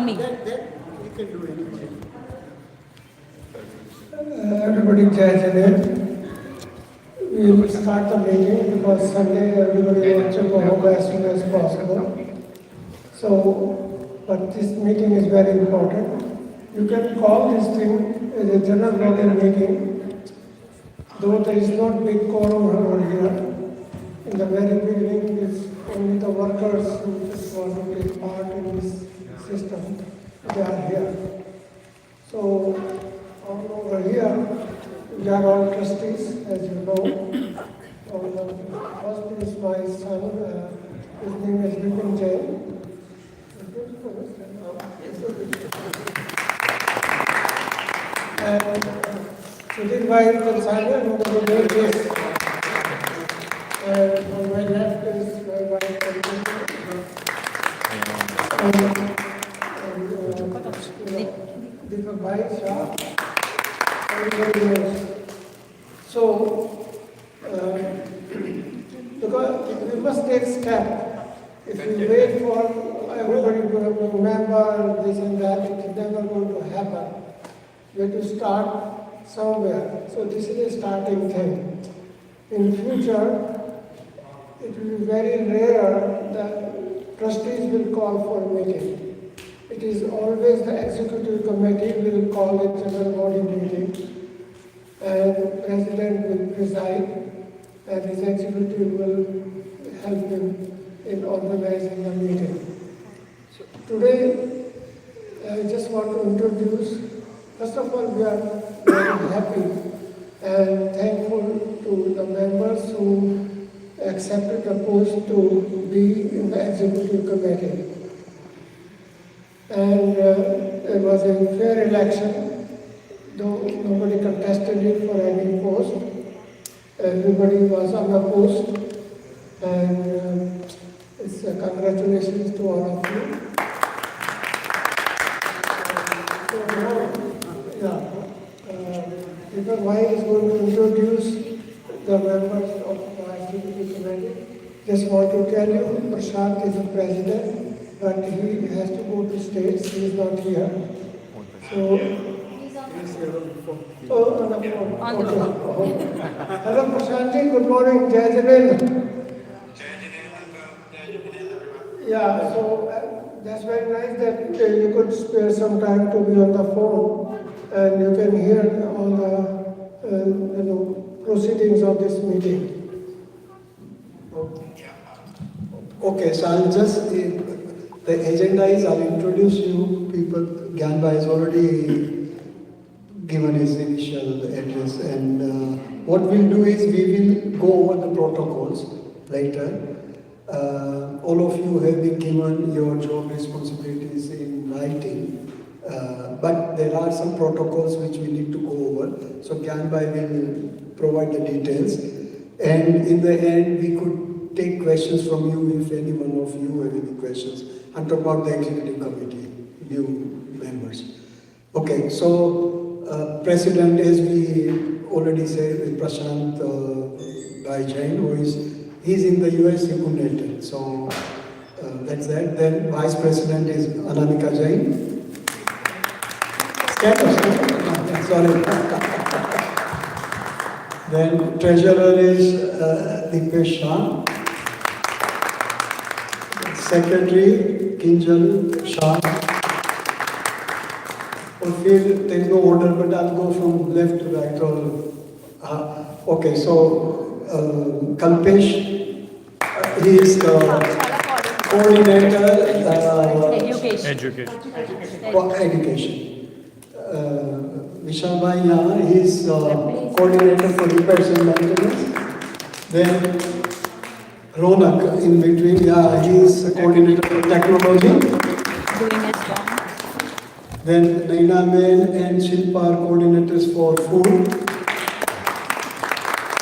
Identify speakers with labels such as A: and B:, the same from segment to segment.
A: me.
B: We can do anything.
C: Everybody judge it. We will start the meeting because Sunday everybody wants to go home as soon as possible. So, but this meeting is very important. You can call this thing as a general body meeting, though there is not big quorum over here. In the very beginning, it's only the workers who just want to take part in this system. They are here. So, all over here, we are all trustees, as you know. First is my son, his name is Vipin Jain. And Sudhir Bhai Kansania, who is the main guest. And on my left is my wife, Deepak Bhai Shah. Everybody knows. So, because we must take step. If we wait for everybody to remember this and that, it's never going to happen. We have to start somewhere. So this is a starting thing. In future, it will be very rare that trustees will call for a meeting. It is always the executive committee will call a general body meeting, and president will preside, and his executive will help him in organizing the meeting. So today, I just want to introduce, first of all, we are very happy and thankful to the members who accepted the post to be in the executive committee. And it was a fair election, though nobody contested it for any post. Everybody was unopposed, and it's congratulations to all of you. Deepak Bhai is going to introduce the members of the executive committee. Just want to tell you, Prashant is the president, but he has to go to States. He is not here. So, on the phone. Hello, Prashant. Good morning. Jai Janendra. Yeah, so that's very nice that you could spare some time to be on the phone and you can hear all the proceedings of this meeting.
D: Okay, so I'll just, the agenda is I'll introduce you people. Gyan Bhai has already given his initial address, and what we'll do is we will go over the protocols later. All of you have been given your job responsibilities in writing, but there are some protocols which we need to go over. So Gyan Bhai will provide the details, and in the end we could take questions from you if any one of you have any questions. I'm talking about the executive committee, new members. Okay, so President, as we already said, is Prashant Bhai Jain, who is he's in the US, he couldn't attend. So that's that. Then Vice President is Anamika Jain. Sorry. Then Treasurer is Dipesh Shah. Secretary Kinjal Shah. Or there is no order, but I'll go from left to right. Okay, so Kalpesh, he is coordinator education. Vishal Bhai Yahan, he is coordinator for repairs and maintenance. Then Ronak in between, he is coordinator for technology.
A: Doing his job.
D: Then Naina Men and Shilpa are coordinators for food.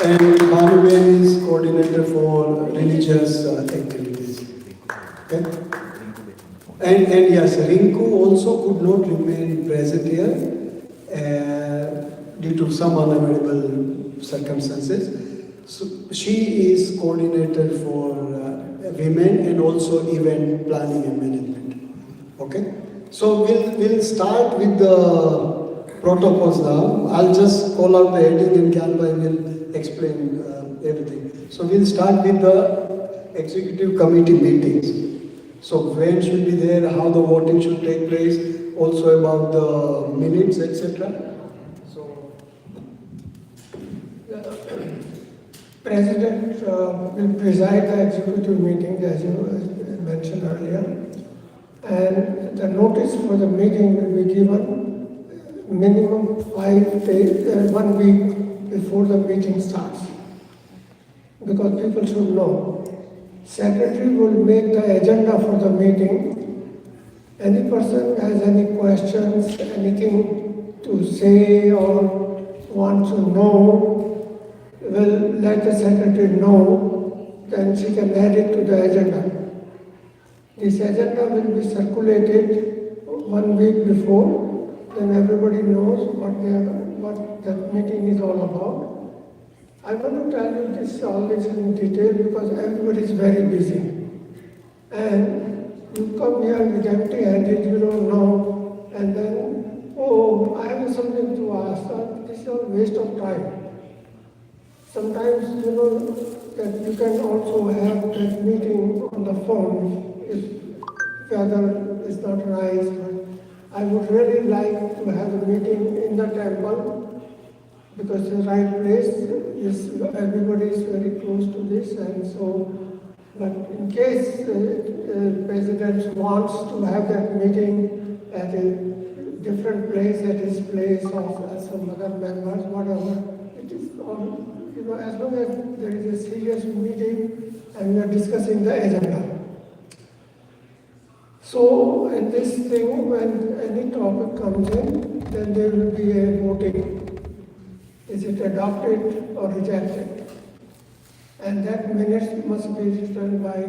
D: And Bhanuben is coordinator for religious activities. Okay? And yes, Rinku also could not remain present here due to some unavoidable circumstances. So she is coordinator for women and also event planning and management. Okay? So we'll start with the protocols now. I'll just call out the heading and Gyanbhai will explain everything. So we'll start with the executive committee meetings. So when should be there, how the voting should take place, also about the minutes, etc. So
C: President will preside the executive meeting, as you mentioned earlier. And the notice for the meeting will be given minimum 5 days, 1 week before the meeting starts. Because people should know. Secretary will make the agenda for the meeting. Any person has any questions, anything to say or wants to know, will let the secretary know, then she can add it to the agenda. This agenda will be circulated 1 week before, then everybody knows what that meeting is all about. I want to tell you all this in detail because everybody is very busy. And you come here with empty-handed, you don't know, and then, oh, I have something to ask. This is a waste of time. Sometimes, that you can also have that meeting on the phone if weather is not nice. But I would really like to have a meeting in the temple because the right place is, everybody is very close to this, and so, but in case President wants to have that meeting at a different place, at his place or some other members, whatever, it is all, as long as there is a serious meeting and we are discussing the agenda. So in this thing, when any topic comes in, then there will be a voting. Is it adopted or rejected? And that minutes must be written by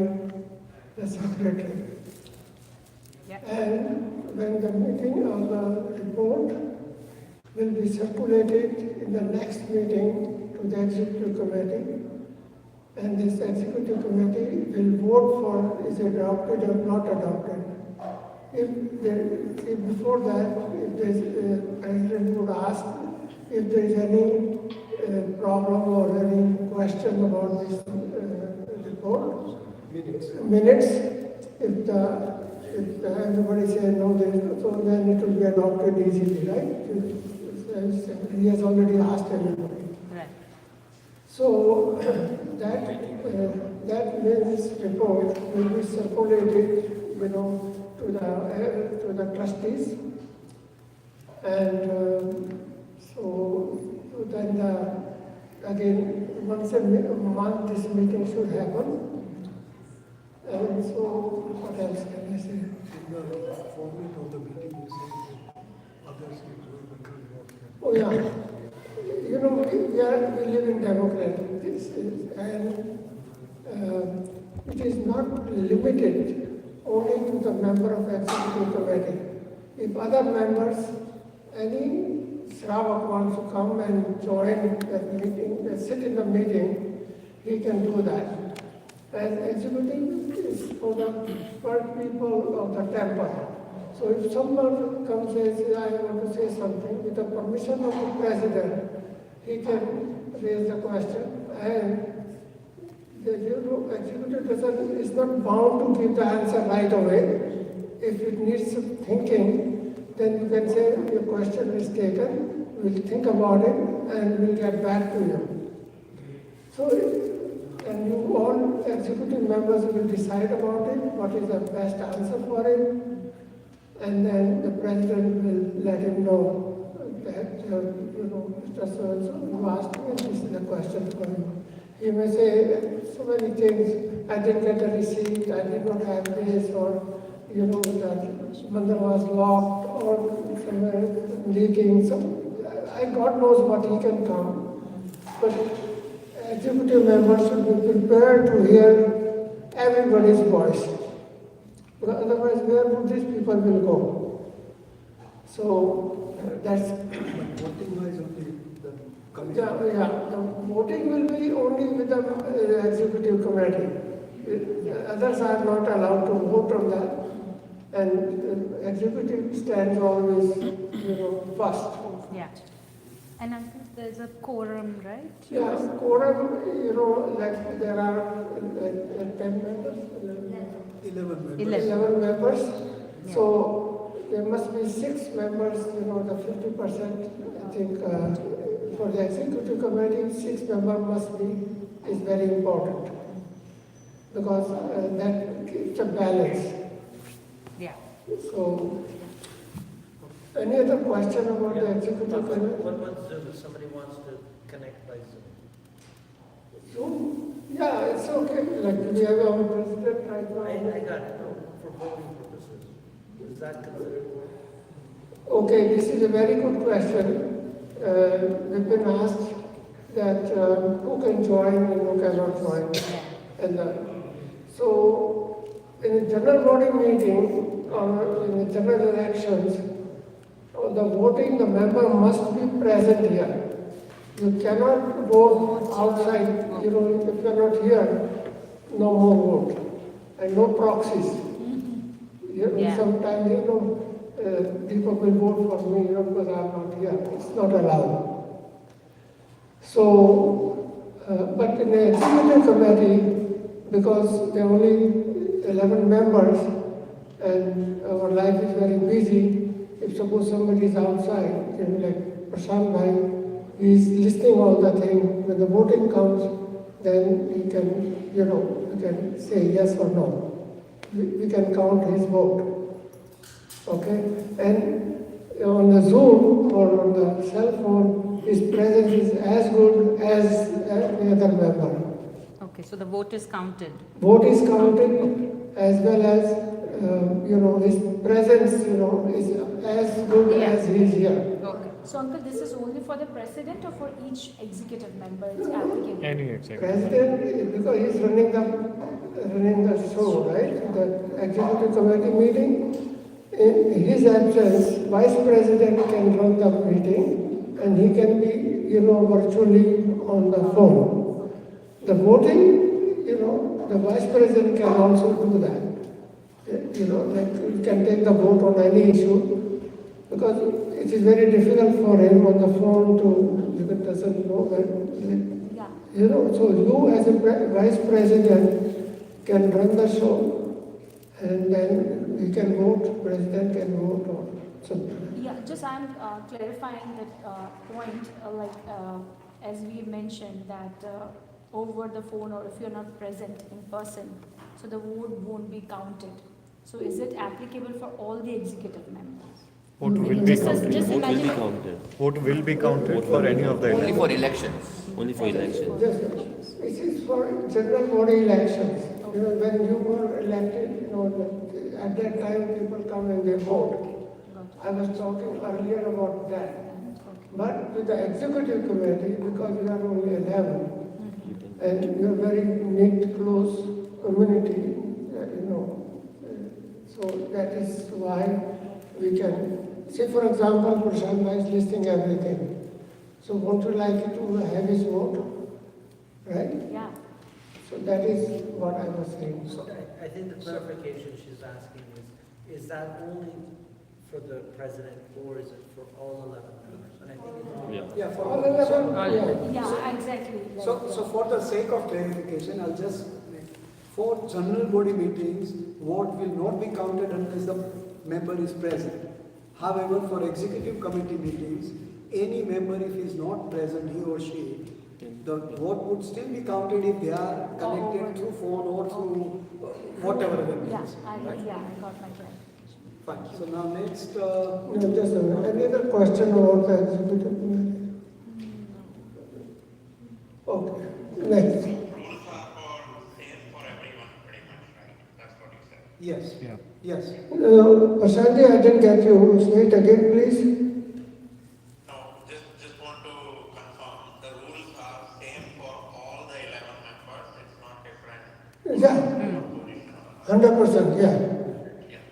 C: the secretary.
A: Yeah.
C: And when the meeting or the report will be circulated in the next meeting to the executive committee, and this executive committee will vote for is it adopted or not adopted. If before that, if the president would ask if there is any problem or any question about this report, minutes, if everybody says no, so then it will be adopted easily, right? He has already asked everybody.
A: Right.
C: So that minutes report will be circulated, to the trustees, and so then again once a month this meeting should happen, and so what else can I say?
D: in the format of the meeting, you say others
C: Oh yeah, we live in democratic this is, and it is not limited only to the member of executive committee. If other members, any Shravak wants to come and join that meeting, sit in the meeting, he can do that. And executive is for people of the temple. So if someone comes and says, I want to say something, with the permission of the president, he can raise the question, and the executive is not bound to give the answer right away. If it needs some thinking, then you can say your question is taken, we'll think about it and we'll get back to you. So, and you all executive members will decide about it, what is the best answer for it, and then the president will let him know that, Mr. So-and-so, you asked me and this is the question for you. He may say so many things, I didn't get a receipt, I did not have this, or, that mandir was locked, or somewhere leaking, so God knows what he can come. But executive members should be prepared to hear everybody's voice. Because otherwise, where would these people will go? So that's...
D: voting-wise only the committee?
C: Yeah, the voting will be only with the executive committee. Others are not allowed to vote on that. and executive stands always, first.
A: Yeah. And I think there's a quorum, right?
C: Yeah, quorum, like there are 10 members,
B: 11 members.
C: 11 members.
A: Yeah.
C: So there must be 6 members, the 50%, I think, for the executive committee, 6 members must be, is very important. Because that keeps a balance.
A: Yeah.
C: So, any other question about the executive committee?
E: What about Zoom, if somebody wants to connect by Zoom?
C: Zoom? Yeah, it's okay, like we have our president right now.
E: I got it, no, for voting purposes. Is that considered?
C: Okay, this is a very good question. We've been asked that who can join and who cannot join. And so, in a general body meeting or in the general elections, the voting, the member must be present here. You cannot vote outside, if you're not here, no more vote. And no proxies.
A: Yeah.
C: Sometimes, people will vote for me, because I'm not here. It's not allowed. So, but in the executive committee, because there are only 11 members and our life is very busy, if suppose somebody is outside, like Prashant Bhai, he is listening all the thing. When the voting comes, then he can, we can say yes or no. We can count his vote. Okay? And on the Zoom or on the cell phone, his presence is as good as any other member.
A: Okay, so the vote is counted.
C: Vote is counted as well as, his presence, is as good
A: Yeah.
C: as he is here.
A: Okay.
F: So uncle, this is only for the president or for each executive member? It's applicable.
G: Any executive.
C: President, because he's running the show, right? The executive committee meeting. In his absence, vice president can run the meeting and he can be, virtually on the phone. The voting, the vice president can also do that. He can take the vote on any issue because it is very difficult for him on the phone to, if it doesn't know when.
F: Yeah.
C: So you as a vice president can run the show and then we can vote, president can vote on something.
F: Yeah, just I'm clarifying that point, as we mentioned that over the phone or if you're not present in person, so the vote won't be counted. So is it applicable for all the executive members?
G: Vote will be
F: Just
G: counted.
F: just
H: Vote will be
F: imagine.
H: counted.
G: Vote will be counted for any of the
H: Only
G: elections.
H: for elections. Only for elections.
C: Just, this is for general body elections. When you were elected, at that time people come and they vote. I was talking earlier about that. But with the executive committee, because we are only 11, and we are very neat, close community, so that is why we can, say for example, Prashant Bhai is listing everything. So won't you like it to have his vote? Right?
F: Yeah.
C: So that is what I was saying.
E: So I think the clarification she's asking is that only for the president or is it for all 11 members? And I think it's
B: Yeah, for
C: All
B: all.
C: 11, yeah.
F: Yeah, exactly.
B: So for the sake of clarification, I'll just, for general body meetings, vote will not be counted unless the member is present. However, for executive committee meetings, any member if he is not present, he or she, the vote would still be counted if they are connected through phone or through whatever the
F: Yeah,
B: means.
F: I
B: Right?
F: got my clarification.
B: Fine. So now next,
C: Just a minute. Any other question about the executive committee? Okay, next.
I: Rules are same for everyone, pretty much, right? That's what you said.
B: yes,
G: Yeah.
B: yes.
C: Prashant, I didn't get you. Say it again, please.
I: No, just want to confirm, the rules are same for all the 11 members, it's not different.
C: Yeah, 100%, yeah.
I: Yeah.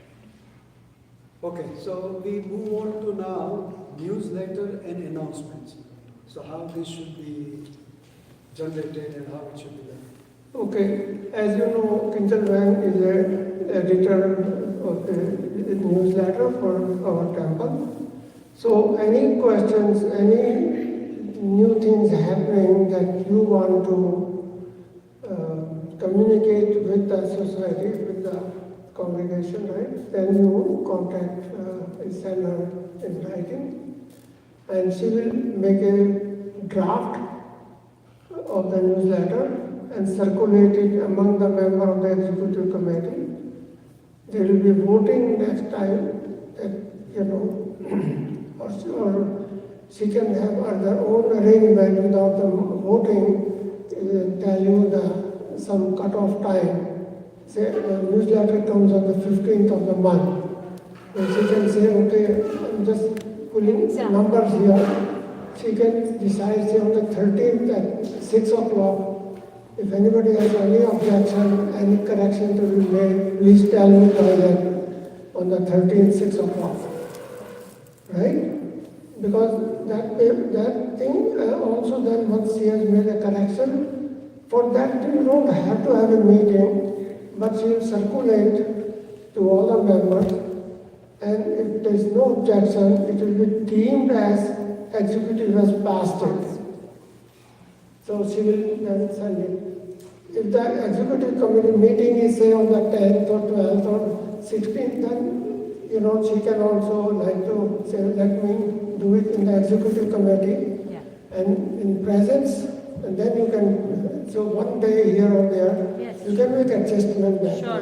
B: Okay, so we move on to now newsletter and announcements. So how this should be generated and how it should be done.
C: Okay, as you know, Kinshal Wang is an editor of the with newsletter for our temple. So any questions, any new things happening that you want to communicate with the society, with the congregation, right? Then you contact, send her in writing, and she will make a draft of the newsletter and circulate it among the member of the executive committee. They will be voting next time that, you know, or she can have their own arrangement without them voting, tell you some cut-off time. Say the newsletter comes on the 15th of the month. And she can say, okay, I'm just putting numbers here. She can decide, say, on the 13th at 6 o'clock. If anybody has any objection, any correction to be made, please tell me by that on the 13th, 6 o'clock. Right? Because that thing also then once she has made a correction, for that you don't have to have a meeting, but she will circulate to all the members, and if there is no objection, it will be deemed as executive has passed it. So she will then send it. If the executive committee meeting is say on the 10th or 12th or 16th, then you know she can also like to say, let me do it in the executive committee and in presence, and then you can, so one day here or there, you can make adjustment back.
A: Sure.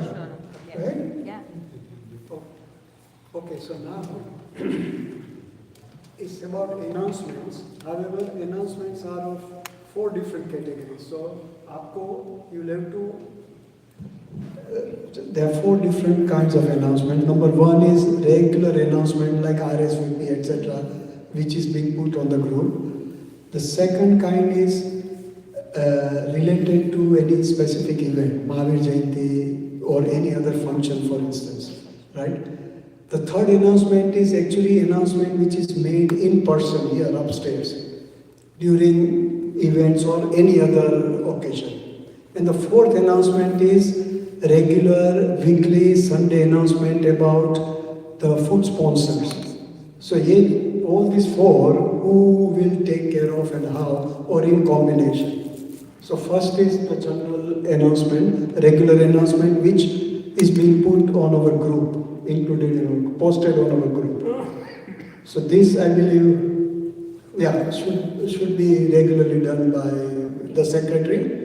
A: Yeah.
C: Right?
A: Yeah.
B: Okay, so now it's about announcements. However, announcements are of 4 different categories. So, you'll have to.
D: There are 4 different kinds of announcement. Number 1 is regular announcement like RSVP, etc., which is being put on the group. The second kind is related to any specific event, Mahavir Jayanti or any other function, for instance, right? The third announcement is actually announcement which is made in person here upstairs during events or any other occasion. And the fourth announcement is regular weekly Sunday announcement about the food sponsors. So here, all these 4, who will take care of and how, or in combination. So first is the general announcement, regular announcement, which is being put on our group, included, posted on our group. So this, I believe, should be regularly done by the secretary.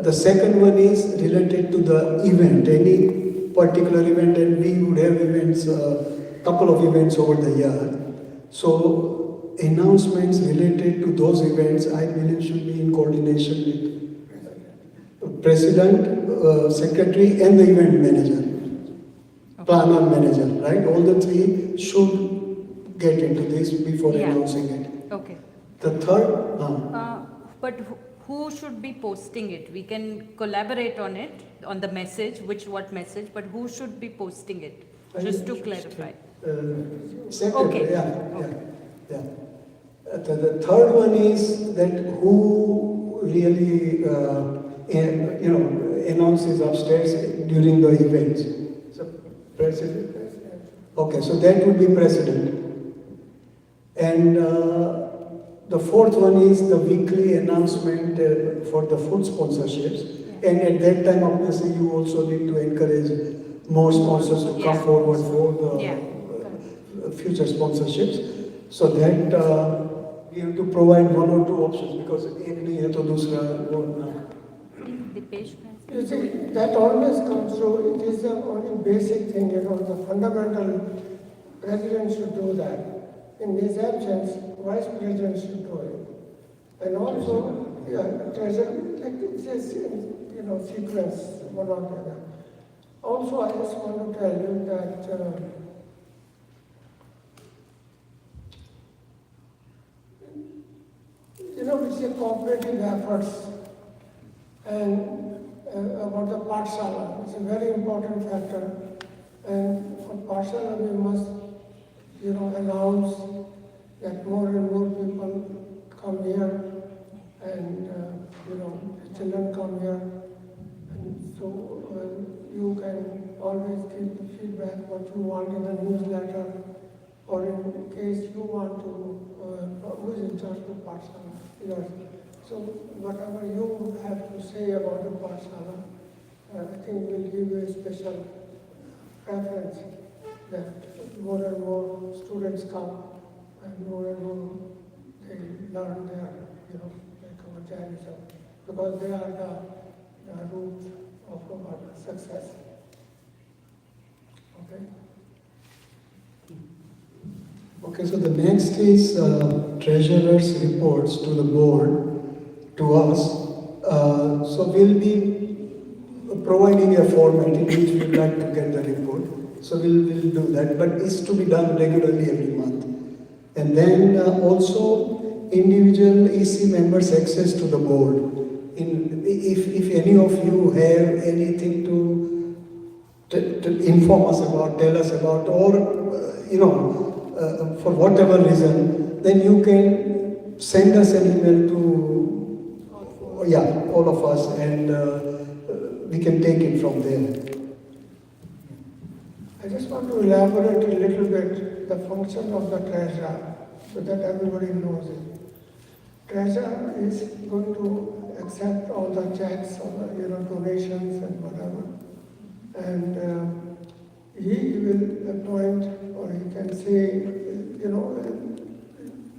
D: The second one is related to the event, any particular event, and we would have events, couple of events over the year. So announcements related to those events, I believe, should be in coordination with president, secretary, and the event manager, planner manager, right? All the 3 should get into this before announcing it.
A: Okay.
D: The third,
A: But who should be posting it? We can collaborate on it, on the message, what message, but who should be posting it? Just to clarify.
D: secretary,
A: Okay.
D: yeah. The third one is that who really, announces upstairs during the events. So, president. Okay, so that would be president. And the fourth one is the weekly announcement for the food sponsorships. And at that time, obviously, you also need to encourage more sponsors to come forward for the future sponsorships. So that we have to provide 1 or 2 options because एक नहीं है तो दूसरा वो ना.
C: You see, that always comes through. It is the only basic thing, the fundamental. President should do that. In his absence, vice president should do it. And also, treasury, like it's just, sequence, one or the other. Also, I just want to tell you that it's a cooperative efforts and about the Pathshala. It's a very important factor. And for Pathshala, we must, announce that more and more people come here and, children come here. And so you can always give the feedback what you want or in case you want to, who is in charge of Pathshala? Yours. So whatever you have to say about the Pathshala, I think will give you a special preference that more and more students come and more they learn their, like our Jainism, because they are the root of our success. Okay?
D: Okay, so the next is treasurer's reports to the board, to us. So we'll be providing a format in which we'd like to get the report. So we'll do that, but it's to be done regularly every month. And then also individual EC members access to the board. If any of you have anything to inform us about, tell us about, or for whatever reason, then you can send us an email to all of us, and we can take it from there.
C: I just want to elaborate a little bit the function of the treasurer so that everybody knows it. Treasurer is going to accept all the checks or donations and whatever, and he will appoint, or he can say,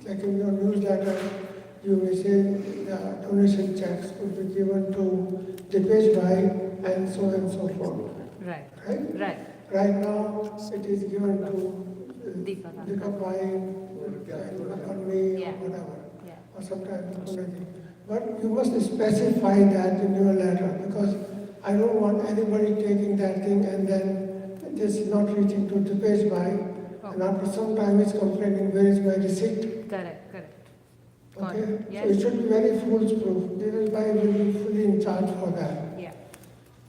C: like in your newsletter, you may say the donation checks will be given to Dipesh Bhai and so forth.
A: Right,
C: Right?
A: right.
C: Right now, it is given to
A: Deepak.
C: Deepak Bhai and me
A: Yeah.
C: or whatever,
A: Yeah.
C: or sometimes Punaji. But you must specify that in your letter, because I don't want anybody taking that thing and then just not reaching to Dipesh Bhai, and after some time it's complaining, where is my receipt?
A: Correct, correct. Got
C: Okay?
A: it.
C: So
A: Yes.
C: it should be very foolproof. Dipesh Bhai will be fully in charge for that.
A: Yeah.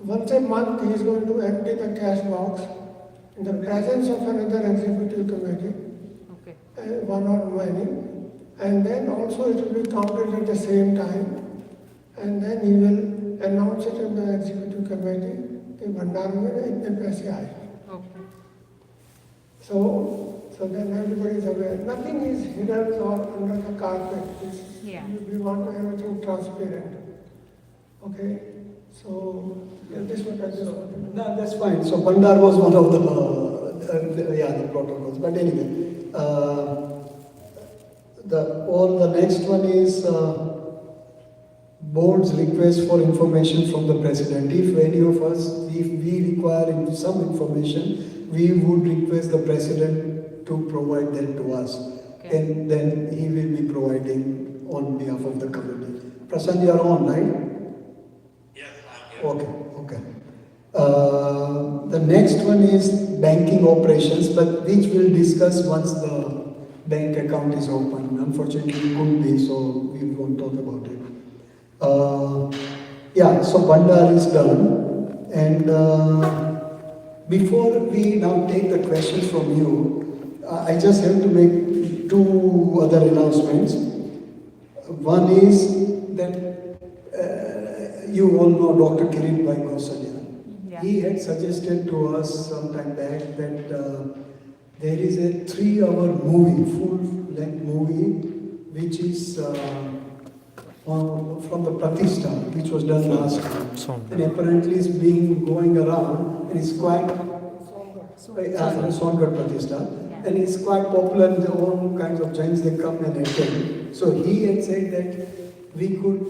C: Once a month, he is going to empty the cash box in the presence of another executive committee,
A: Okay.
C: one or many, and then also it will be counted at the same time, and then he will announce it in the executive committee, कि भंडार में इतने पैसे आए.
A: Okay.
C: So then everybody is aware. Nothing is hidden or under the carpet.
A: Yeah.
C: We want everything transparent. Okay? So this is what I just wanted to know.
D: No, that's fine. So Bandar was one of the protocols. But anyway, the next one is board's request for information from the president. If any of us, if we require some information, we would request the president to provide that to us.
A: Okay.
D: And then he will be providing on behalf of the committee. Prasanth, you are on, right?
I: Yes, I'm here.
D: Okay. The next one is banking operations, but which we'll discuss once the bank account is open. Unfortunately, it couldn't be, so we won't talk about it. So Bandar is done. And before we now take the questions from you, I just have to make two other announcements. One is that you all know Dr. Kirit Bhai Gosalia.
A: Yeah.
D: He had suggested to us some time back that there is a 3-hour movie, full-length movie, which is from the Pratishtha, which was done last year. And apparently it's going around, and it's quite Songar Pratishtha,
A: Yeah.
D: and it's quite popular. In all kinds of Jains they come and attend. So he had said that we could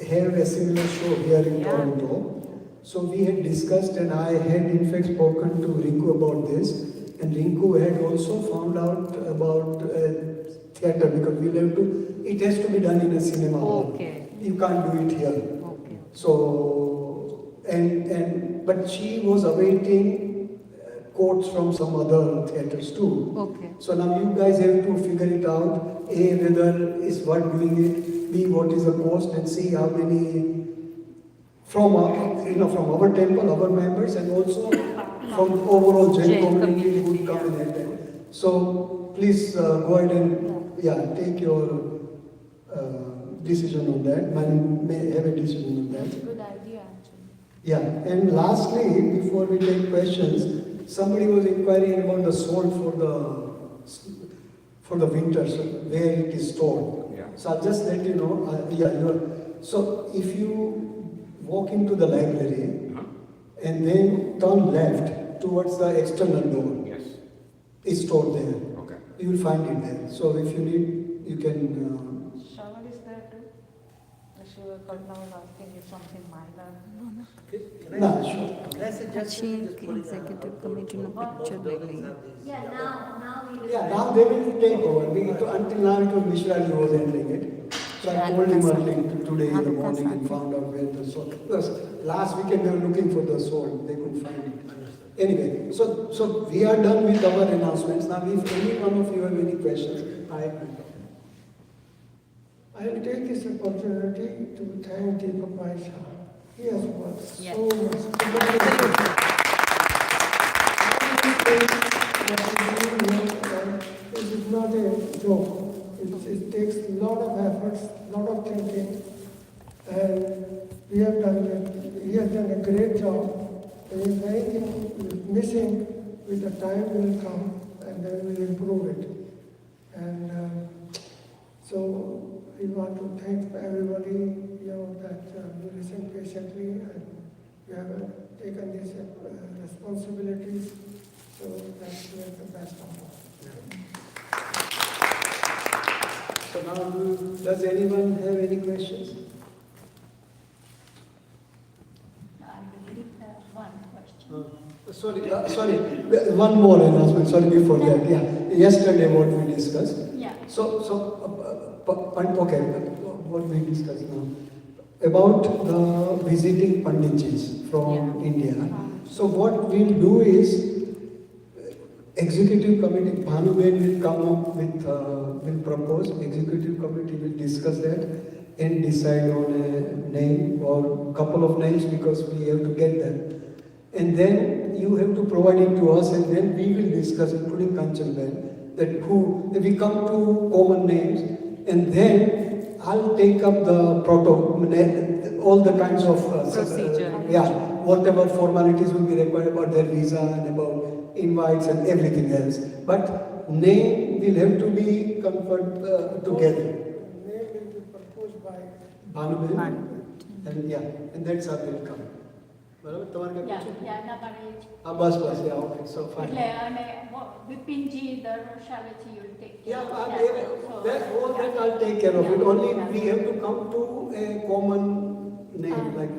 D: have a similar show here in
A: Yeah.
D: Toronto. So we had discussed, and I had in fact spoken to Rinku about this, and Rinku had also found out about theatre, because we'll have to. It has to be done in a cinema hall.
A: Okay.
D: You can't do it here.
A: Okay.
D: So, but she was awaiting quotes from some other theatres too.
A: Okay.
D: So now you guys have to figure it out. A, whether it's worth doing it. B, what is the cost, and C, how many from our temple, our members, and also from overall Jain
A: Jain
D: community
A: community,
D: would come
A: yeah.
D: and attend. So please go ahead and take your decision on that. May have a decision on that.
F: That's a good idea, actually.
D: Yeah, and lastly, before we take questions, somebody was inquiring about the salt for the for the winters where it is stored.
B: Yeah.
D: So I'll just let you know. So if you walk into the library and then turn left towards the external door,
B: Yes.
D: it's stored there.
B: Okay.
D: You will find it there. So if you need, you can.
J: Shawal is there too? Shiva Kalna was asking if something minor.
E: Can
D: No,
E: I,
D: sure.
E: can I suggest you just putting
A: Executive
E: a
A: committee no
E: most
A: picture
E: buildings
A: making.
E: have these,
F: Yeah, now we will.
D: Yeah, now they will take over. Until now it was Mishra who was handling it. So I told him early today in the morning and found out where the soul. Because last weekend they were looking for the soul, they couldn't find it. Anyway, so we are done with our announcements. Now, if any one of you have any questions,
C: I will take this opportunity to thank Deepak Maisha. He has worked
A: Yes.
C: so much. It is not a joke. It takes a lot of efforts, lot of thinking, and he has done a great job. And if anything is missing, with the time will come, and then we'll improve it. And so we want to thank everybody, that you listen patiently and you have taken these responsibilities, so that we are the best of all.
D: so now does anyone have any questions?
F: I will one question.
D: Sorry, one more announcement, sorry before that, yesterday what we discussed.
F: Yeah.
D: Okay, what we discussed now, about the visiting Panditjis from India. So what we'll do is, executive committee, Bhanuben will come up with, will propose, executive committee will discuss that and decide on a name or couple of names because we have to get them. And then you have to provide it to us and then we will discuss, including Kanchanben, that if we come to common names and then I'll take up the all the kinds of
A: Procedure.
D: Whatever formalities will be required about their visa and about invites and everything else. But name will have to be conferred together.
C: Name will be proposed by
D: Bhanuben. And that's how they'll come. બરાબર તમારે કઈ પૂછવું?
F: ના પણ એ જ.
D: બસ okay, so fine.
F: એટલે અને વિપિનજી દર વર્ષે આવે છે, you will take care
D: Yeah,
F: of
D: all that I'll take care of it. Only we have to come to a common name. Like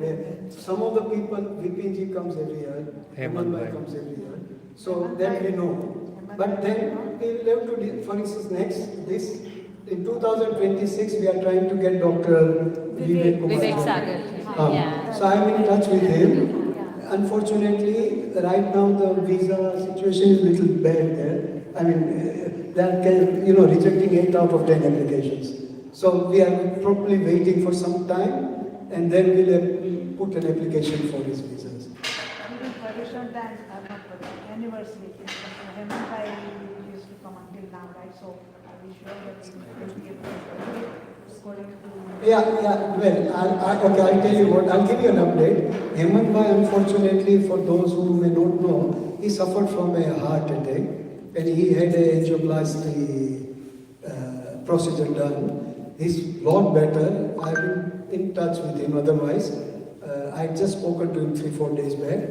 D: some of the people, Vipinji comes every year,
G: Hemant
D: Bhai
G: Bhai.
D: comes every year. So then we know. But then we will have to, for instance, in 2026 we are trying to get Dr. Vivek Kumar.
A: Vivek Sagar. Yeah.
D: So I'm in touch with him. Unfortunately, right now the visa situation is a little bad there. I mean, they are rejecting 8 out of 10 applications. So we are probably waiting for some time and then we'll put an application for his visas.
J: Even traditional dance are not anniversary. Hemant used to come until now, right? So are we sure that we will be able to according to...
D: Well, I'll tell you what, I'll give you an update. Hemant Bhai, unfortunately, for those who may not know, he suffered from a heart attack and he had a angioplasty procedure done. He's a lot better. I've been in touch with him otherwise. I just spoken to him 3-4 days back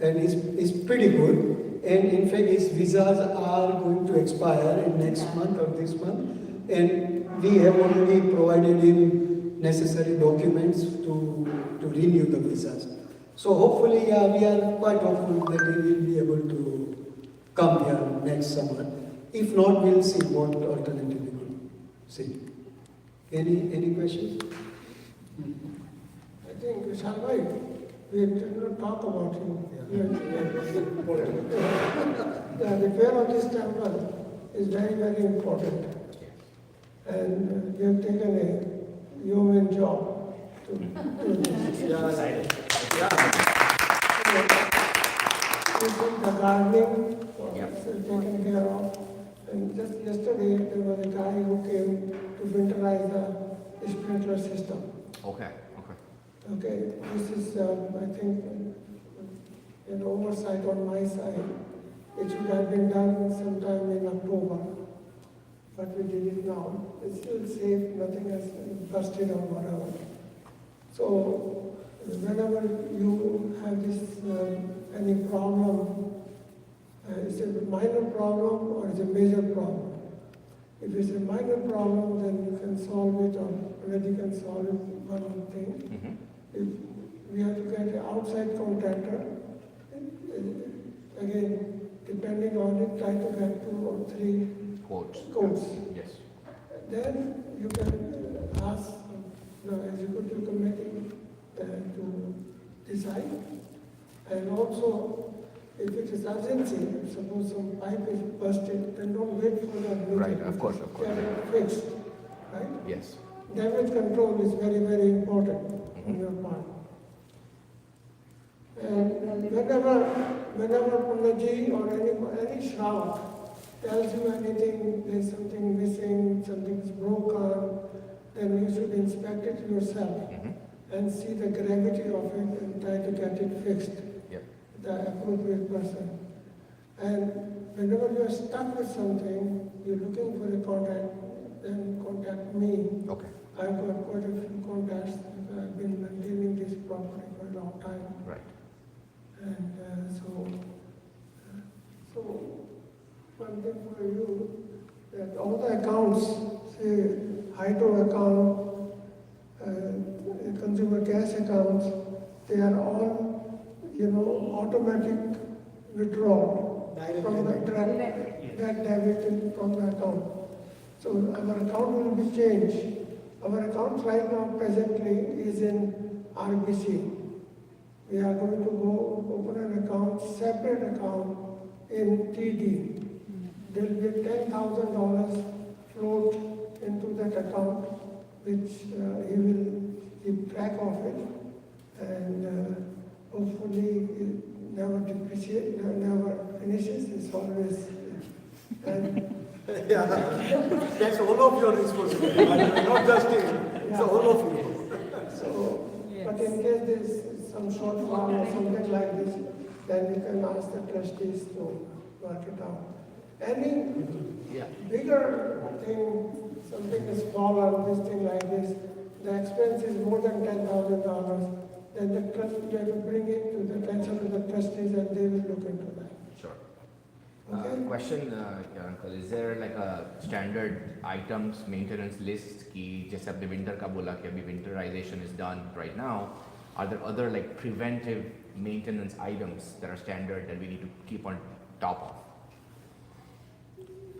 D: and he's pretty good. And in fact, his visas are going to expire in next month or this month. And we have already provided him necessary documents to renew the visas. So hopefully, we are quite hopeful that he will be able to come here next summer. If not, we'll see what alternative we could see. Any questions?
C: I think Vishal Bhai, we did not talk about him. The repair of this temple is very, very important. And you have taken a human job to do this. The gardening was taken care of. And just yesterday, there was a guy who came to winterize the sprinkler system.
B: Okay.
C: Okay, this is, I think, an oversight on my side. It should have been done sometime in October, but we did it now. It's still safe, nothing has busted or whatever. So whenever you have this, any problem, is it a minor problem or is it a major problem? If it's a minor problem, then you can solve it or already can solve it, one thing. If we have to get an outside contractor, again, depending on it, try to get 2 or 3 quotes.
H: Yes.
C: Then you can ask the executive committee to decide. And also, if it is urgency, suppose some pipe is busted, then don't wait for the meeting.
H: Right, of course.
C: Get it fixed, right?
H: Yes.
C: Damage control is very, very important on your part. And whenever Punnaji or any Shravak tells you anything, there's something missing, something's broken, then you should inspect it yourself and see the gravity of it and try to get it fixed.
H: Yep.
C: The appropriate person. And whenever you are stuck with something, you're looking for a contact, then contact me.
H: Okay.
C: I've got quite a few contacts. I've been maintaining this property for a long time.
H: Right.
C: And so one thing for you, that all the accounts, say hydro account, consumer gas accounts, they are all, automatic withdrawal from the direct debit from the account. So our account will be changed. Our account right now presently is in RBC. We are going to go open an account, separate account in TD. There will be $10,000 float into that account, which he will keep track of it, and hopefully it never depreciates, never finishes. It's always. And
B: Yeah, that's all of your responsibility, not just him, it's all of you.
C: So, but in case there's some shortfall or something like this, then we can ask the trustees to work it out. Any bigger thing, something is fallen, this thing like this, the expense is more than $10,000, then the trust, you have to bring it to the attention of the trustees and they will look into that.
K: Sure.
C: Okay.
K: Question, your uncle, is there like a standard items maintenance list कि जैसे आपने winter का बोला कि अभी winterization is done right now, are there other like preventive maintenance items that are standard that we need to keep on top of?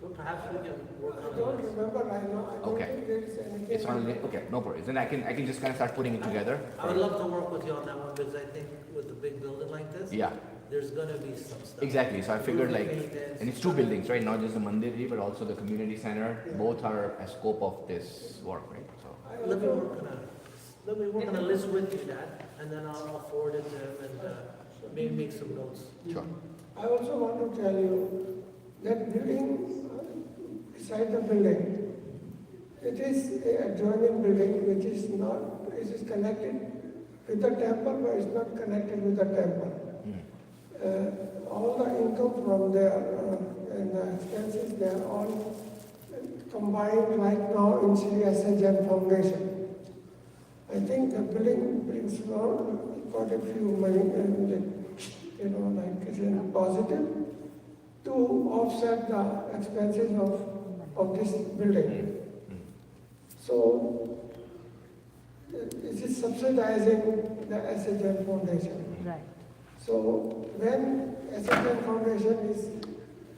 E: So perhaps we can work
C: I
E: on
C: don't
E: this.
C: remember right now, I don't
K: Okay.
C: think there is anything.
K: It's on, okay, no worries. Then I can just kind of start putting it together.
E: I would love to work with you on that one, because I think with a big building like this,
K: Yeah,
E: there's gonna be some stuff.
K: exactly. So I figured
E: Roofing
K: like,
E: maintenance,
K: and it's two buildings, right? Not just the Mandir, but also the community center. Both are a scope of this work, right? So,
E: Let me work on a list with you, Dad, and then I'll forward it to him and maybe make some notes.
K: sure.
C: I also want to tell you that building, beside the building, it is a adjoining building which is not, it is connected with the temple, but it's not connected with the temple. All the income from there and the expenses, they are all combined right now in Sri SHM Foundation. I think the building brings around quite a few money, and like it's in positive to offset the expenses of this building. So it is subsidizing the SHM Foundation.
A: Right.
C: So when SHM Foundation is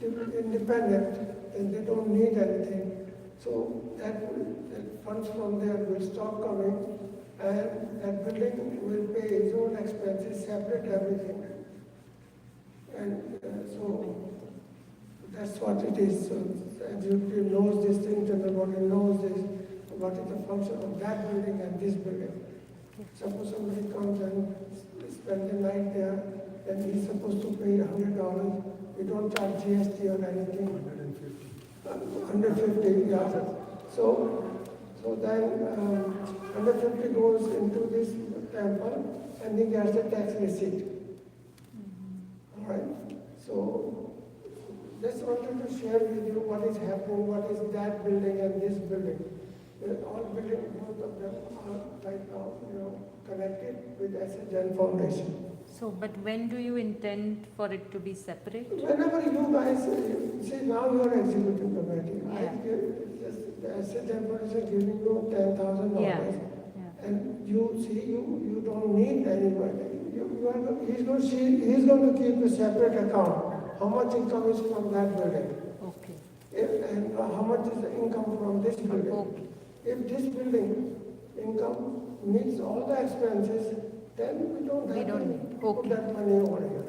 C: independent, then they don't need anything. So that funds from there will stop coming, and that building will pay its own expenses, separate everything. And so that's what it is. So executive knows this thing, general body knows this, what is the function of that building and this building. Suppose somebody comes and spends the night there, then he's supposed to pay $100. We don't charge GST or anything. 150, yeah. So then 150 goes into this temple and he gets a tax receipt. All right. So Just wanted to share with you what is happening, what is that building and this building. All building, both of them are right now, connected with SHN Foundation.
A: So, but when do you intend for it to be separate?
C: Whenever you guys, see now you are executive committee,
A: Yeah.
C: the SHN Foundation giving you $10,000.
A: Yeah. Yeah.
C: And you see, you don't need anybody. He's going to keep a separate account. How much income is from that building?
A: Okay.
C: And how much is the income from this building?
A: Okay.
C: If this building income meets all the expenses, then we don't
A: We
C: have
A: don't
C: to
A: need.
C: put
A: Okay.
C: that money over here.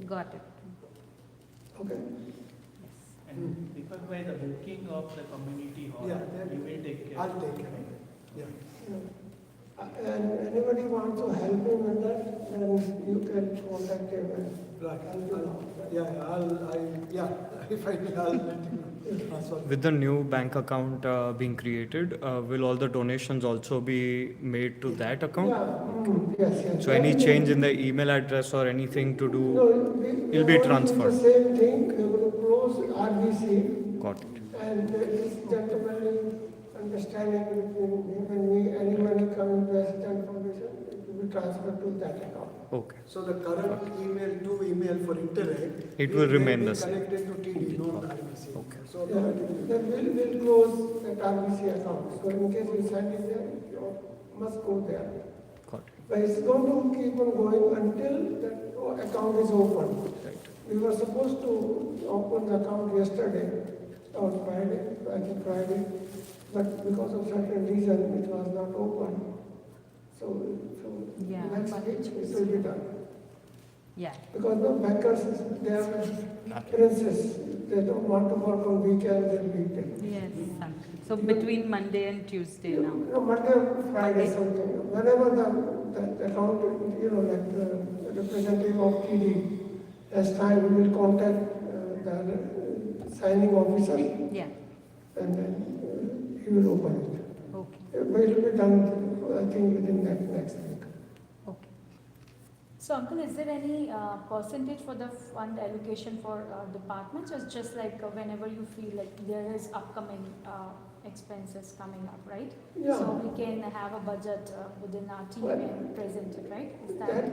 A: Got it.
C: Okay?
E: And because by the booking of the community hall,
B: Yeah, then
E: you will take care.
B: I'll take care of it. Yeah.
C: And anybody wants to help me with that, then you can contact him and
B: Right.
C: help you out.
B: If I will, I'll let you know. Transfer.
G: With the new bank account being created, will all the donations also be made to that account?
C: Yes.
G: So any change in the email address or anything to
C: No,
G: do?
C: we'll
G: be transferred.
C: The same thing, we will close RBC.
G: Got it.
C: And this gentlemanly understanding between him and me, any money coming to Assistant Foundation, it will be transferred to that account.
G: Okay.
B: So the current email for Interact.
G: It will remain the
B: same.
G: same.
B: Connected to TD, not RBC.
G: Okay.
B: So
C: Yeah, then we'll close that RBC account. So in case you send it there, you must go there.
G: Got it.
C: But it's going to keep on going until that account is open.
G: Right.
C: We were supposed to open the account yesterday, or Friday, I think Friday, but because of certain reason, it was not open. So
A: Yeah,
C: next
A: but
C: week it will be done.
A: Yeah.
C: Because the bankers, they are princes, they don't want to work on weekends and weekends.
A: Yes. So between Monday and Tuesday now.
C: Monday or Friday something, whenever the account, like the representative of TD has time, we will contact the signing officer
A: Yeah.
C: and then he will open it.
A: Okay.
C: It will be done, I think, within next week.
A: Okay.
F: So uncle, is there any percentage for the fund allocation for departments, or it's just like whenever you feel like there is upcoming expenses coming up, right?
C: Yeah.
F: So we can have a budget within our team
C: Well,
F: and present it, right? Is
C: That,
F: that,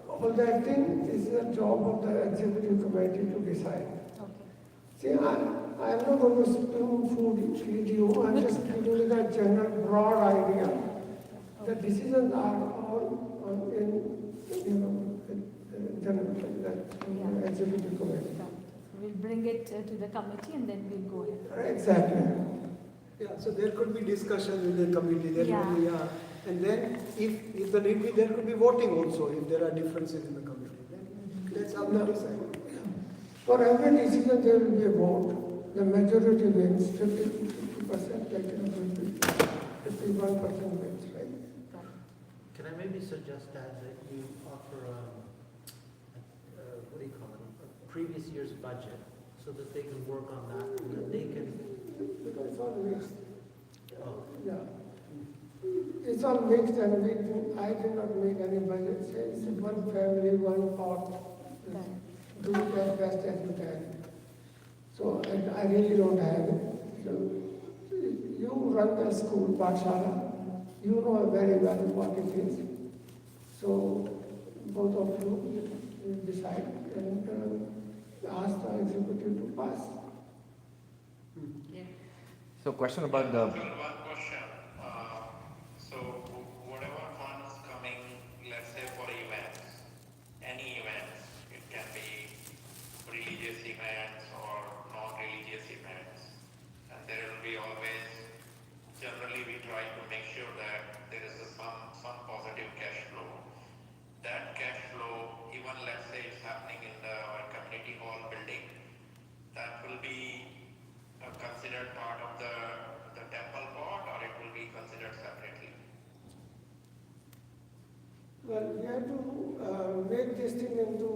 C: all that thing is the job of the executive committee to decide.
F: okay.
C: See, I am not going to spoon feed you, I'm just giving you the general broad idea. The decisions are all in, general, that executive committee.
F: So we'll bring it to the committee and then we'll go ahead.
C: Exactly.
B: Yeah, so there could be discussion with the committee, there could be,
F: Yeah.
B: and then if the need be, there could be voting also, if there are differences in the committee. Then let's have to decide.
C: For every decision, there will be a vote. The majority wins, 50%, like, 51% wins, right?
E: Can I maybe suggest that you offer, what do you call it, a previous year's budget, so that they can work on that, and then they can,
C: Because it's all mixed.
E: oh,
C: Yeah. It's all mixed and I did not make any budget. It's one family, one pot. Do as best as you can. So I really don't have it. So, you run the school, Pathshala. You know very well what it is. So both of you will decide and ask the executive to pass.
K: So question about the,
I: One question. So whatever funds coming, let's say for events, any events, it can be religious events or non-religious events, and there will be always, generally we try to make sure that there is some positive cash flow. That cash flow, even let's say it's happening in our community hall building, that will be considered part of the temple pot, or it will be considered separately?
C: Well, we have to make this thing into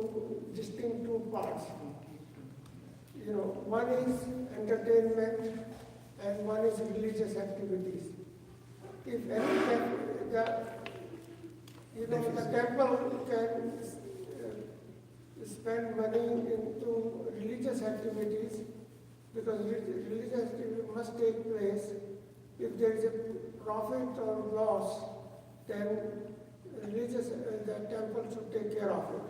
C: distinct two parts. One is entertainment and one is religious activities. If any, the temple can spend money into religious activities, because religious activity must take place. If there is a profit or loss, then the temple should take care of it.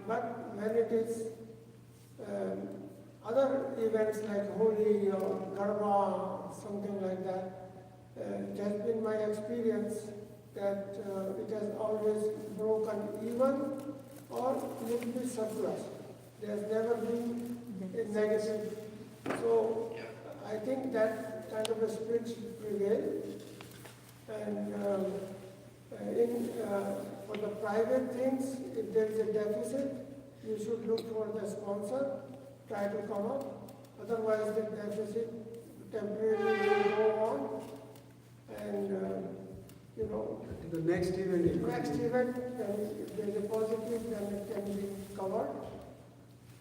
C: But when it is other events like Holi or Garba, something like that, it has been my experience that it has always broken even or little bit surplus. There has never been a negative. So I think that kind of a spirit should prevail. And for the private things, if there is a deficit, you should look for the sponsor, try to come up. Otherwise, the deficit temporarily will go on. And
B: The next event.
C: if there is a positive, then it can be covered.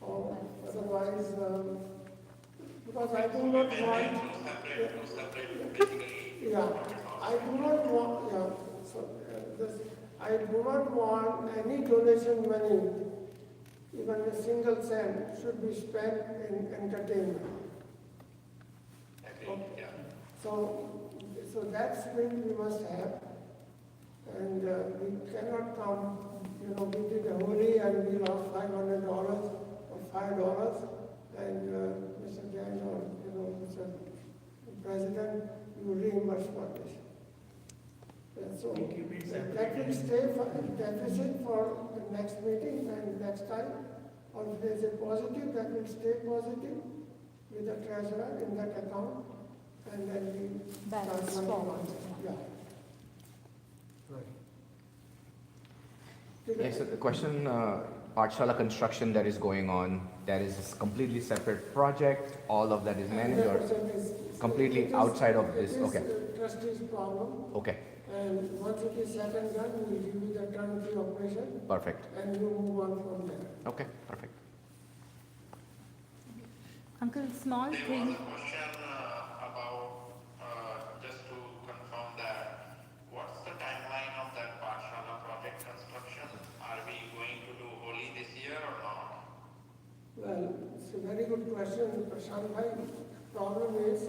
C: Or otherwise, because I do not want.
I: Two separate, basically.
C: Yeah, I do not want. I do not want any donation money, even a single cent, should be spent in entertainment.
I: Agreed, yeah.
C: So that spirit we must have, and we cannot come, we did a Holi and we lost $500 or $5, and Mr. Jain or, Mr. President, you reimburse for this. And so that will stay for deficit for the next meeting and next time, or if there is a positive, that will stay positive with the treasurer in that account. And then we
F: Balance
C: start money
F: forward.
C: on it. Yeah.
K: Yes, so the question, Pathshala construction that is going on, that is a completely separate project, all of that is managed or
C: 100% is-
K: completely
C: it is-
K: outside of this?
C: It
K: Okay.
C: is trustee's problem,
K: Okay,
C: and once it is said and done, we will give you the turnkey operation,
K: perfect.
C: and you move on from there.
K: Okay, perfect.
A: Uncle, small
I: There
A: thing.
I: was a question about, just to confirm that, what's the timeline of that Pathshala project construction? Are we going to do Holi this year or not?
C: Well, it's a very good question, Prashant Bhai. Problem is,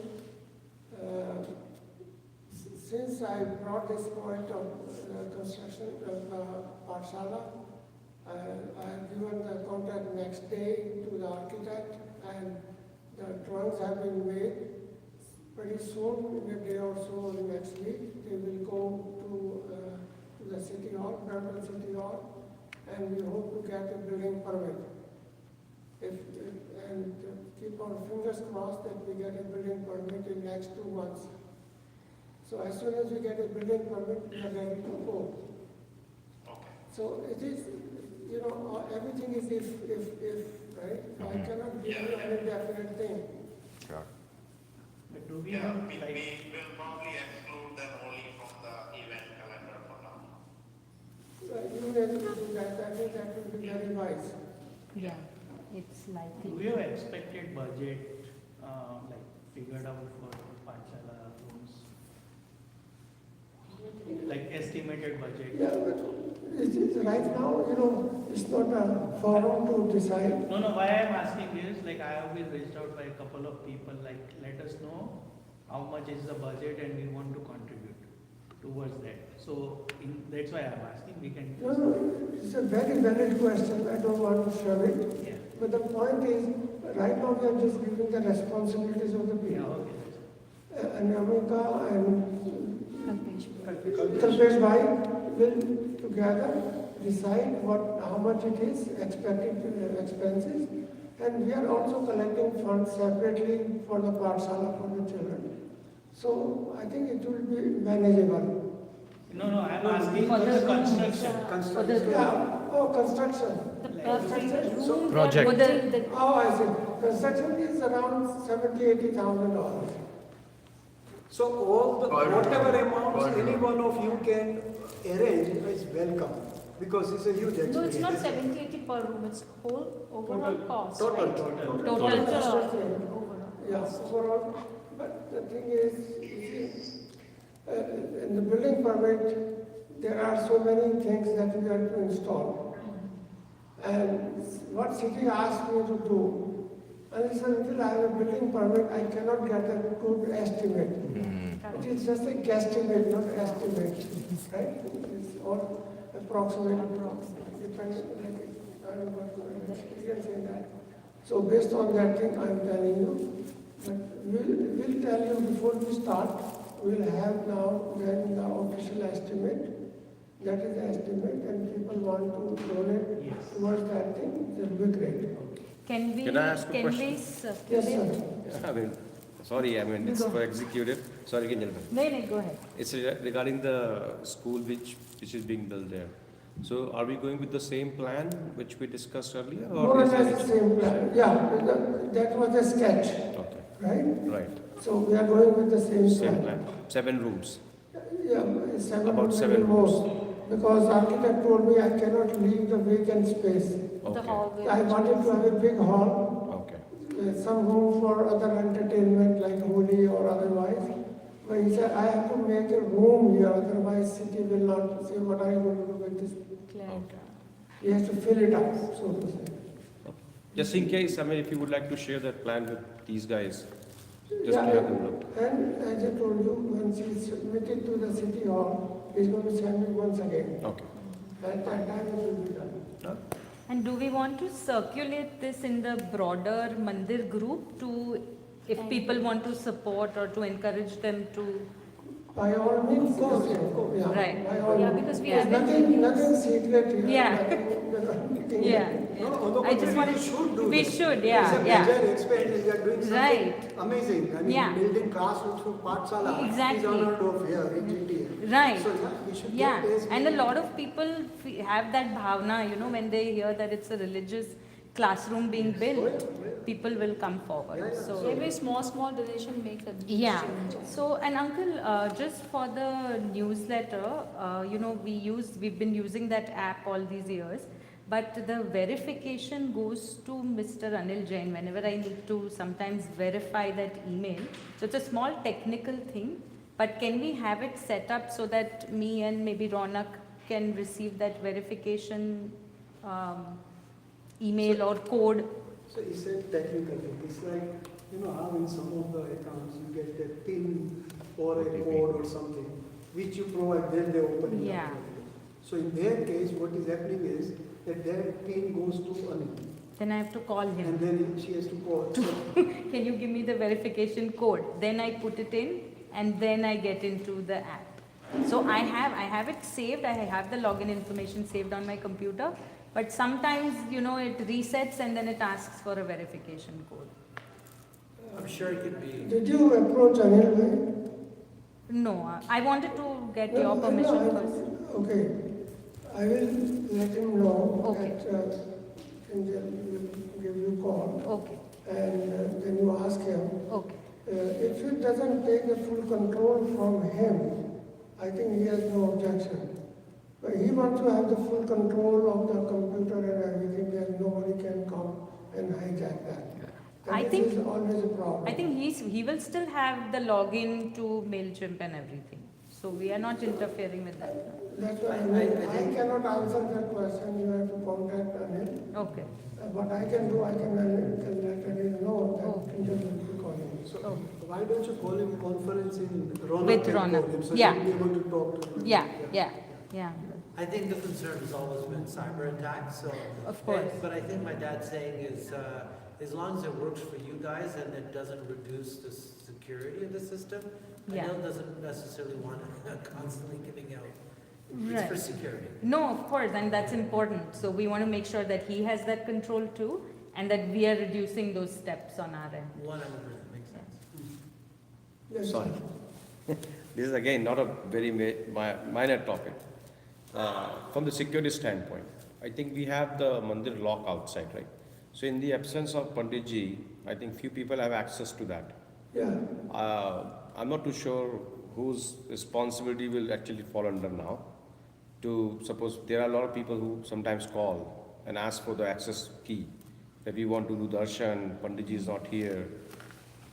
C: since I brought this point of construction of Pathshala, I have given the contract next day to the architect, and the drawings have been made. Pretty soon, in a day or so, next week, they will go to the city hall, Brampton City Hall, and we hope to get a building permit. And keep our fingers crossed that we get a building permit in next 2 months. So as soon as we get a building permit, we are ready to go.
I: Okay.
C: So it is, everything is if, right? I cannot give you any definite thing.
K: Sure.
E: But do we
I: Yeah,
E: have,
I: we
E: like,
I: will probably exclude them only from the event calendar for now.
C: You may do that, I think that will be very wise.
A: Yeah, it's
E: do
A: likely.
E: we have expected budget, like, figured out for Pathshala rooms? Like estimated budget?
C: Yeah, but right now, it's not a forum to decide.
E: No, why I'm asking is, like, I have been reached out by a couple of people, like, let us know how much is the budget and we want to contribute towards that. So, that's why I'm asking, we can.
C: No, it's a very valid question, I don't want to shove it.
E: Yeah,
C: But the point is, right now we are just giving the responsibilities of the
E: yeah,
C: people.
E: okay.
C: Anamika and
F: Kalpesh.
C: Kalpesh Bhai will together decide how much it is, expected expenses. And we are also collecting funds separately for the Pathshala for the children. So I think it will be manageable.
E: No, I'm asking
A: For
E: for
A: the
E: the
A: room,
E: construction.
A: For the room.
C: Yeah, construction.
A: The room,
G: Project.
A: for the,
C: I see. Construction is around $70,000-80,000.
B: So whatever amounts any one of you can arrange is welcome, because it's a huge
F: No, it's not
B: experience.
F: 70, 80 per room, it's whole overall cost,
B: Total,
F: right?
B: total.
F: Overall.
C: Yes, overall, but the thing is, you see, in the building permit, there are so many things that we have to install. And what city asked me to do, and I said, until I have a building permit, I cannot get a good estimate. It is just a guesstimate, not estimate, right? It's all approximate, depends, like, I don't know what experience in that. So based on that thing, I'm telling you, but we'll tell you before we start, we'll have now then the official estimate. That is the estimate, and people want to donate towards that thing, it will be great.
A: Can we,
H: Can I ask a
A: can we
H: question?
C: Yes,
A: circulate?
C: sir.
H: I mean, sorry, I mean, it's for executive. Sorry, gentlemen.
A: No, go ahead.
H: It's regarding the school which is being built there. So are we going with the same plan which we discussed earlier?
C: More or
H: is
C: less the same plan, yeah, that was a sketch,
H: Okay,
C: right?
H: right.
C: So we are going with the same
H: Same
C: plan.
H: plan. 7 rooms.
C: Yeah, seven,
H: About
C: maybe
H: 7
C: more.
H: rooms.
C: Because architect told me I cannot leave the vacant space.
F: The
H: Okay,
F: hallway.
C: I wanted to have a big hall,
H: okay.
C: some room for other entertainment like Holi or otherwise. But he said, I have to make a room here, otherwise city will not say, what are you going to do with this? He has to fill it up, so to say.
H: Just in case, I mean, if you would like to share that plan with these guys, just to
C: Yeah,
H: have them look.
C: and as I told you, once he submitted to the city hall, he's going to send it once again.
H: Okay.
C: At that time it will be done.
A: And do we want to circulate this in the broader Mandir group to, if people want to support or to encourage them to?
C: By all means, of course, yeah.
A: Right.
C: By all
F: Yeah,
C: means.
F: because we
C: There's
F: haven't
C: nothing secret here.
A: Yeah.
C: Nothing-
A: Yeah.
B: No, on the
A: I just
B: contrary,
A: wanted,
B: we should do
A: we
B: this.
A: should,
B: It's a
A: yeah, yeah.
B: major expense, we are doing something
A: Right.
B: amazing. I mean,
A: Yeah.
B: building classrooms for Pathshala is
A: Exactly.
B: unheard of here in India.
A: Right.
B: So, yeah, we should
A: Yeah,
B: get this.
A: and a lot of people have that bhavna, you know, when they hear that it's a religious classroom being built, people will come forward,
B: Yeah, yeah.
A: so.
F: Every small donation makes a big
A: Yeah,
F: change.
A: so, and uncle, just for the newsletter, you know, we've been using that app all these years, but the verification goes to Mr. Anil Jain whenever I need to sometimes verify that email. So it's a small technical thing, but can we have it set up so that me and maybe Ronak can receive that verification email or code?
B: So it's a technical thing. It's like, you know how in some of the accounts you get a PIN or a code or something, which you provide, then they open it.
A: Yeah.
B: So in their case, what is happening is that their PIN goes to Anil,
A: Then I have to call him.
B: and then she has to call. So
A: Can you give me the verification code? Then I put it in and then I get into the app. So I have it saved, I have the login information saved on my computer, but sometimes, you know, it resets and then it asks for a verification code.
L: I'm sure it could be.
C: Did you approach Anil bhai?
A: No, I wanted to get
C: No,
A: your
C: no,
A: permission
C: I-
A: first.
C: Okay, I will let him know
A: Okay.
C: that, and then we'll give you a call,
A: Okay,
C: and then you ask him.
A: okay.
C: If it doesn't take the full control from him, I think he has no objection. But he wants to have the full control of the computer and everything, that nobody can come and hijack that.
A: I
C: And
A: think-
C: this is always a problem.
A: I think he will still have the login to MailChimp and everything. So we are not interfering with that.
C: That's why I cannot answer that question, you have to contact Anil.
A: Okay,
C: What I can do, I can let Anil know that Angel will be calling.
B: So
A: Okay.
B: why don't you call him conference in Ronak?
A: With
B: and
A: Ronak.
B: call him, so
A: Yeah.
B: he'll be able to talk to him.
A: yeah.
L: I think the concern has always been cyber attacks, so.
A: Of course.
L: But I think my dad's saying is, as long as it works for you guys and it doesn't reduce the security of the system,
A: Yeah.
L: Anil doesn't necessarily want it constantly giving out. It's for
A: Right.
L: security.
A: No, of course, and that's important. So we want to make sure that he has that control too, and that we are reducing those steps on our end.
L: 100% makes sense.
C: Yes,
H: Sorry.
C: sir.
H: This is again not a very minor topic. From the security standpoint, I think we have the mandir lock outside, right? So in the absence of Panditji, I think few people have access to that.
C: Yeah,
H: I'm not too sure whose responsibility will actually fall under now. To suppose there are a lot of people who sometimes call and ask for the access key, that we want to do darshan, Panditji is not here.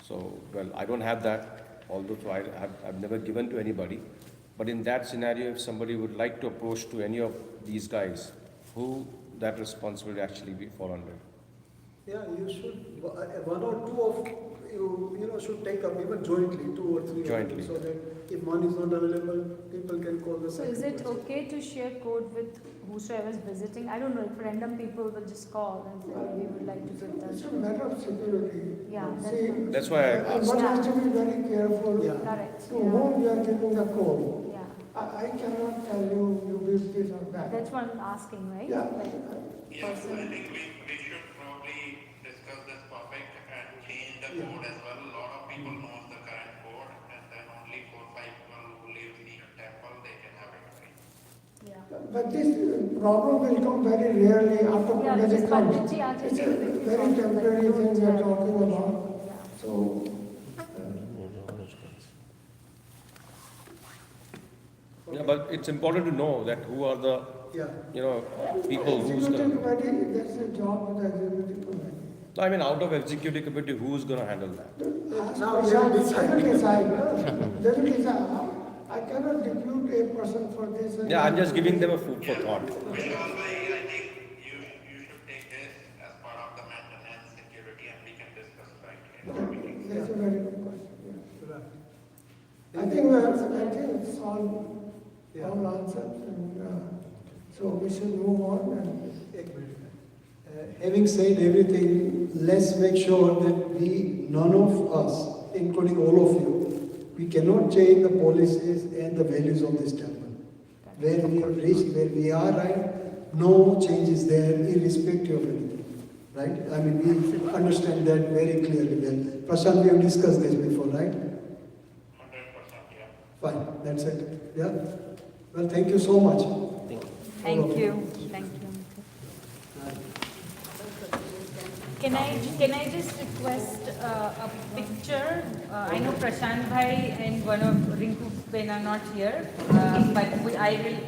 H: So, well, I don't have that, although I've never given to anybody. But in that scenario, if somebody would like to approach to any of these guys, who that responsibility actually be fall under?
B: Yeah, you should, one or two of you know, should take up even jointly, 2 or 3 of you,
H: Jointly.
B: so that if one is not available, people can call the
F: So
B: second
F: is it
B: person.
F: okay to share code with whosoever is visiting? I don't know, if random people will just call and say, we would like to give
C: It's a
F: that.
C: matter of security.
F: Yeah,
C: See,
H: That's why I asked.
C: one has to be very careful
B: Yeah.
F: Correct,
C: to whom you are giving the code.
F: yeah.
C: I cannot tell you, you will this or that.
F: That's what I'm asking, right?
C: Yeah.
F: Like,
I: Yes, I
F: person.
I: think we should probably discuss this topic and change the
B: Yeah.
I: code as well. A lot of people knows the current code and then only 4-5 people who live near temple, they can have it, right?
F: Yeah.
C: But this problem will come very rarely after
F: Yeah,
C: Pandit
F: just
C: comes.
F: Panditji asked
C: It's a
F: if we
C: very
F: solve, like,
C: temporary
F: don't
C: thing we are
F: have-
C: talking about.
F: Yeah.
C: So,
H: Yeah, but it's important to know that who are the,
B: Yeah.
H: people who's
C: executive
H: gonna,
C: committee, that's a job of the executive committee.
H: I mean, out of executive committee, who's gonna handle that?
B: Now they will decide.
C: They will decide. They will decide. I cannot depute a person for this. and
H: Yeah, I'm
C: that.
H: just giving them a food for thought.
I: Vishal bhai, I think you should take this as part of the maintenance security and we can discuss right in the meeting.
C: That's a very good question, yeah.
B: Right.
C: I think it's all
B: Yeah.
C: answered, and, so we should move on and.
B: Ek minute.
D: Having said everything, let's make sure that none of us, including all of you, we cannot change the policies and the values of this temple. Where we have reached, where we are right, no change is there, irrespective of anything. Right? I mean, we understand that very clearly. Well, Prashant, we have discussed this before, right?
I: 100%, yeah.
D: Fine, that's it. Yeah? Well, thank you so much.
A: Thank you, thank you. Can I just request a picture? I know Prashant Bhai and one of Rinku Ben are not here, but I will